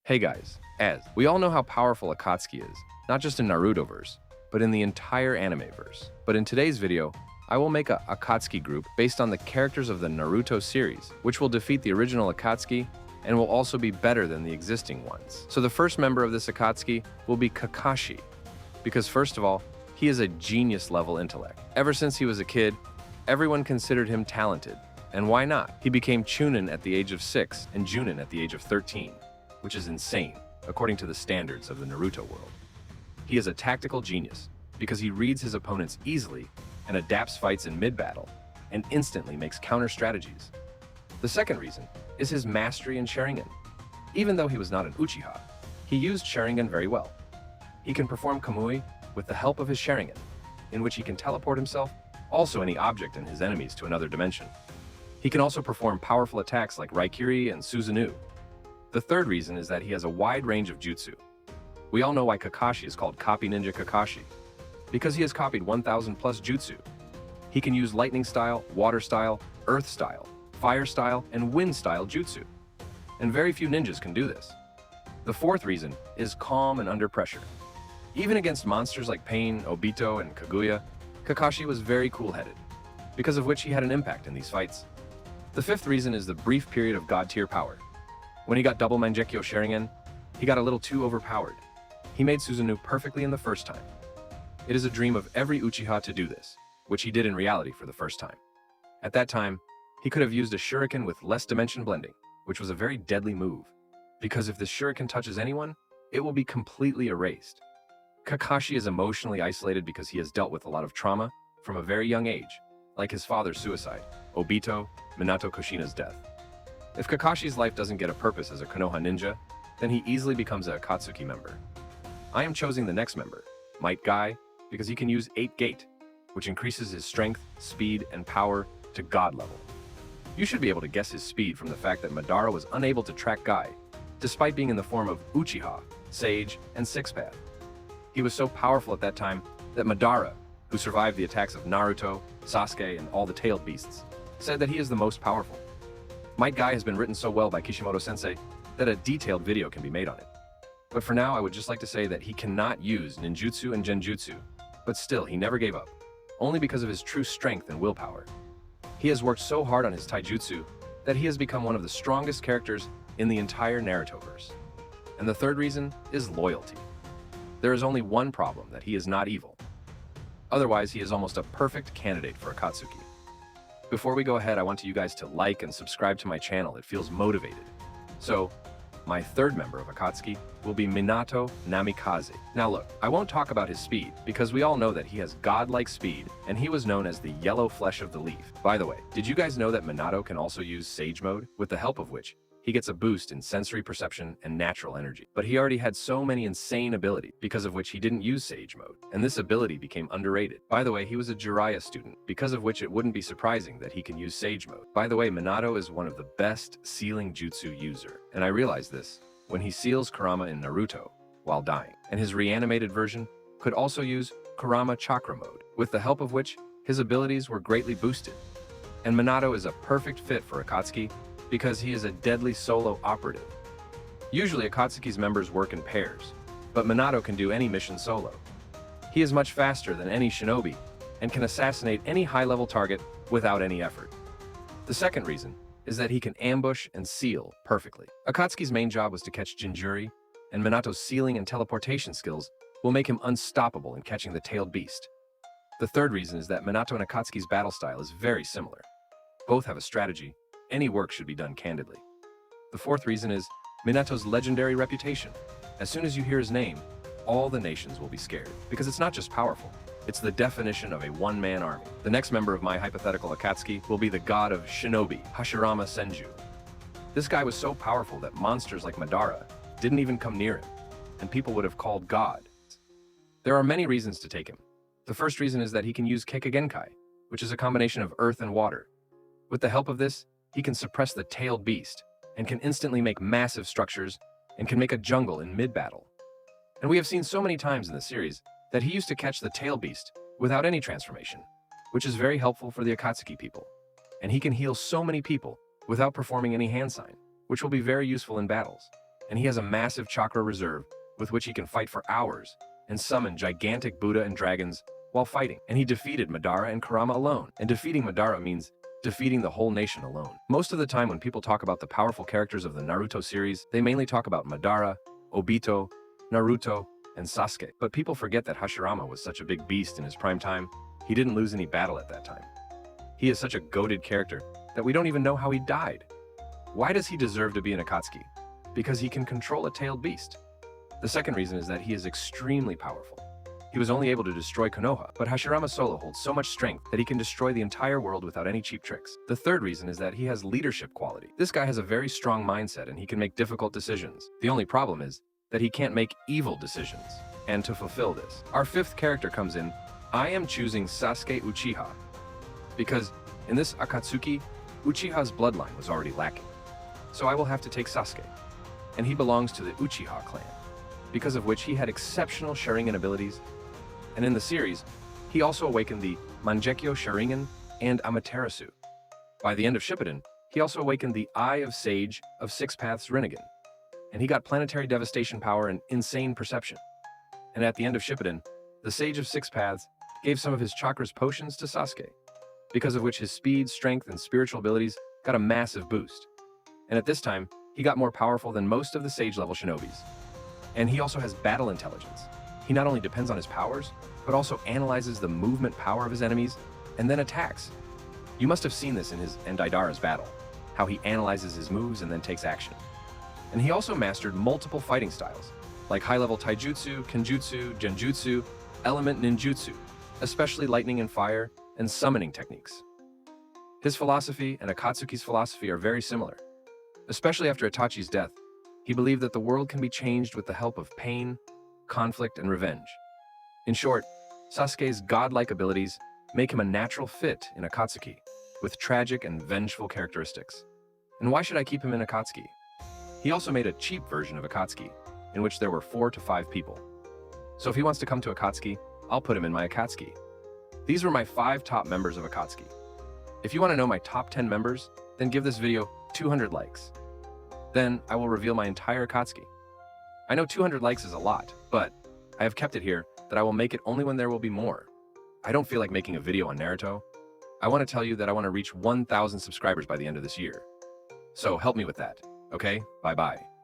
Hey guys, as we all know how powerful Akatsuki is, not just in Narutoverse, but in the entire animeverse. But in today's video, I will make a Akatsuki group based on the characters of the Naruto series, which will defeat the original Akatsuki and will also be better than the existing ones. So the first member of this Akatsuki will be Kakashi, because first of all, he is a genius level intellect. Ever since he was a kid, everyone considered him talented. And why not? He became Chunin at the age of 6 and Junin at the age of 13. Which is insane, according to the standards of the Naruto world. He is a tactical genius because he reads his opponents easily and adapts fights in mid-battle and instantly makes counter strategies. The second reason is his mastery in Sharingan. Even though he was not an Uchiha, he used Sharingan very well. He can perform Kamui with the help of his Sharingan, in which he can teleport himself, also any object and his enemies to another dimension. He can also perform powerful attacks like Raikiri and Susanoo. The third reason is that he has a wide range of jutsu. We all know why Kakashi is called Copy Ninja Kakashi, because he has copied 1,000 plus jutsu. He can use lightning style, water style, earth style, fire style, and wind style jutsu. And very few ninjas can do this. The fourth reason is calm and under pressure. Even against monsters like Pain, Obito, and Kaguya, Kakashi was very cool-headed, because of which he had an impact in these fights. The fifth reason is the brief period of god-tier power. When he got double Mangekyo Sharingan, he got a little too overpowered. He made Susanoo perfectly in the first time. It is a dream of every Uchiha to do this, which he did in reality for the first time. At that time, he could have used a shuriken with less dimension blending, which was a very deadly move, because if this shuriken touches anyone, it will be completely erased. Kakashi is emotionally isolated because he has dealt with a lot of trauma from a very young age, like his father's suicide, Obito, Minato Kushina's death. If Kakashi's life doesn't get a purpose as a Konoha ninja, then he easily becomes a Akatsuki member. I am choosing the next member, Might Guy, because he can use 8 Gate, which increases his strength, speed, and power to God level. You should be able to guess his speed from the fact that Madara was unable to track Guy, despite being in the form of Uchiha, Sage, and Six Path. He was so powerful at that time that Madara, who survived the attacks of Naruto, Sasuke, and all the tailed beasts, said that he is the most powerful. Might Guy has been written so well by Kishimoto-sensei that a detailed video can be made on it. But for now, I would just like to say that he cannot use ninjutsu and genjutsu, but still, he never gave up, only because of his true strength and willpower. He has worked so hard on his taijutsu that he has become one of the strongest characters in the entire Narutoverse. And the third reason is loyalty. There is only one problem, that he is not evil. Otherwise, he is almost a perfect candidate for Akatsuki. Before we go ahead, I want you guys to like and subscribe to my channel. It feels motivated. So, my third member of Akatsuki will be Minato Namikaze. Now look, I won't talk about his speed, because we all know that he has godlike speed, and he was known as the yellow flesh of the leaf. By the way, did you guys know that Minato can also use Sage Mode, with the help of which he gets a boost in sensory perception and natural energy? But he already had so many insane abilities, because of which he didn't use Sage Mode, and this ability became underrated. By the way, he was a Jiraiya student, because of which it wouldn't be surprising that he can use Sage Mode. By the way, Minato is one of the best sealing jutsu user, and I realized this when he seals Kurama in Naruto while dying, and his reanimated version could also use Kurama Chakra Mode, with the help of which his abilities were greatly boosted. And Minato is a perfect fit for Akatsuki, because he is a deadly solo operative. Usually Akatsuki's members work in pairs, but Minato can do any mission solo. He is much faster than any shinobi and can assassinate any high-level target without any effort. The second reason is that he can ambush and seal perfectly. Akatsuki's main job was to catch Jinjuri, and Minato's sealing and teleportation skills will make him unstoppable in catching the tailed beast. The third reason is that Minato and Akatsuki's battle style is very similar. Both have a strategy. Any work should be done candidly. The fourth reason is Minato's legendary reputation. As soon as you hear his name, all the nations will be scared, because it's not just powerful, it's the definition of a one-man army. The next member of my hypothetical Akatsuki will be the god of shinobi, Hashirama Senju. This guy was so powerful that monsters like Madara didn't even come near him, and people would have called God. There are many reasons to take him. The first reason is that he can use Kekkei, which is a combination of earth and water. With the help of this, he can suppress the tailed beast, and can instantly make massive structures, and can make a jungle in mid-battle. And we have seen so many times in the series that he used to catch the tailed beast without any transformation, which is very helpful for the Akatsuki people. And he can heal so many people without performing any hand sign, which will be very useful in battles. and he has a massive chakra reserve with which he can fight for hours and summon gigantic Buddha and dragons while fighting. And he defeated Madara and Kurama alone. And defeating Madara means defeating the whole nation alone. Most of the time when people talk about the powerful characters of the Naruto series, they mainly talk about Madara, Obito, Naruto, and Sasuke. But people forget that Hashirama was such a big beast in his prime time. He didn't lose any battle at that time. He is such a goated character that we don't even know how he died. Why does he deserve to be an Akatsuki? Because he can control a tailed beast. The second reason is that he is extremely powerful. He was only able to destroy Konoha, but Hashirama solo holds so much strength that he can destroy the entire world without any cheap tricks. The third reason is that he has leadership quality. This guy has a very strong mindset and he can make difficult decisions. The only problem is that he can't make evil decisions. And to fulfill this, our fifth character comes in. I am choosing Sasuke Uchiha because in this Akatsuki, Uchiha's bloodline was already lacking. So I will have to take Sasuke. And he belongs to the Uchiha clan, because of which he had exceptional Sharingan abilities. And in the series, he also awakened the Mangekyo Sharingan and Amaterasu. By the end of Shippuden, he also awakened the Eye of Sage of Six Paths Rinnegan, and he got planetary devastation power and insane perception. And at the end of Shippuden, the Sage of Six Paths gave some of his chakras potions to Sasuke, because of which his speed, strength, and spiritual abilities got a massive boost. And at this time, he got more powerful than most of the Sage-level shinobis. And he also has battle intelligence. He not only depends on his powers, but also analyzes the movement power of his enemies, and then attacks. You must have seen this in his and Deidara's battle, how he analyzes his moves and then takes action. And he also mastered multiple fighting styles, like high-level taijutsu, kenjutsu, genjutsu, element ninjutsu, especially lightning and fire, and summoning techniques. His philosophy and Akatsuki's philosophy are very similar. Especially after Itachi's death, he believed that the world can be changed with the help of pain, conflict, and revenge. In short, Sasuke's godlike abilities make him a natural fit in Akatsuki, with tragic and vengeful characteristics. And why should I keep him in Akatsuki? He also made a cheap version of Akatsuki, in which there were 4 to 5 people. So if he wants to come to Akatsuki, I'll put him in my Akatsuki. These were my 5 top members of Akatsuki. If you want to know my top 10 members, then give this video 200 likes. Then I will reveal my entire Akatsuki. I know 200 likes is a lot, but I have kept it here that I will make it only when there will be more. I don't feel like making a video on Naruto. I want to tell you that I want to reach 1,000 subscribers by the end of this year. So help me with that, okay? Bye-bye.